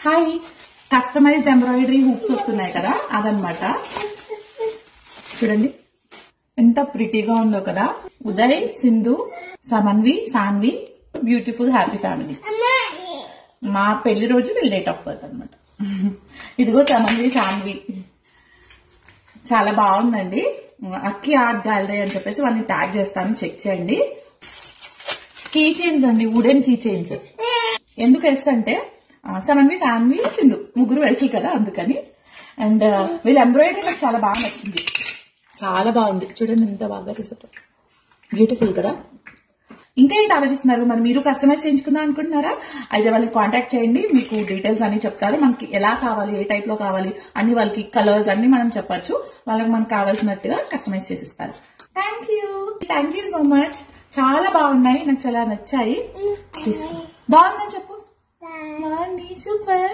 Hi, customized embroidery hoops వస్తున్నాయి కదా, అదనమాట. చూడండి ఎంత ప్రిటీగా ఉందో కదా. Uday, Sindhu, Samanvi, Sanvi, beautiful happy family. మా పెళ్లి రోజు వీళ్ళ డేట్ ఆఫ్ బర్త్ అనమాట. ఇదిగో సమన్వి, సాన్వి. చాలా బాగుందండి. అక్కి ఆర్ట్ గ్యాలరీ అని చెప్పేసి వాళ్ళని ట్యాగ్ చేస్తాను, చెక్ చేయండి. కీ చైన్స్ అండి, వుడెన్ కీ చైన్స్. ఎందుకు వేస్తంటే సమన్వి, సాన్వి, సింధు ముగ్గురు వేసి కదా, అందుకని. అండ్ వీళ్ళ ఎంబ్రాయిడరీ నాకు చాలా బాగా నచ్చింది, చాలా బాగుంది. చూడండి ఎంత బాగా చేశారు, బ్యూటిఫుల్ కదా. ఇంకా ఏంటి ఆలోచిస్తున్నారు? మరి మీరు కస్టమైజ్ చేయించుకుందాం అనుకుంటున్నారా? అయితే వాళ్ళకి కాంటాక్ట్ చేయండి, మీకు డీటెయిల్స్ అన్ని చెప్తారు. మనకి ఎలా కావాలి, ఏ టైప్ లో కావాలి అన్ని, వాళ్ళకి కలర్స్ అన్ని మనం చెప్పచ్చు. వాళ్ళకి మనకు కావాల్సినట్టుగా కస్టమైజ్ చేసిస్తారు. Thank you so much. చాలా బాగున్నాయి, నాకు చాలా నచ్చాయి. తీసుకో. బాగుందని చెప్పు. బాగుంది, సూపర్.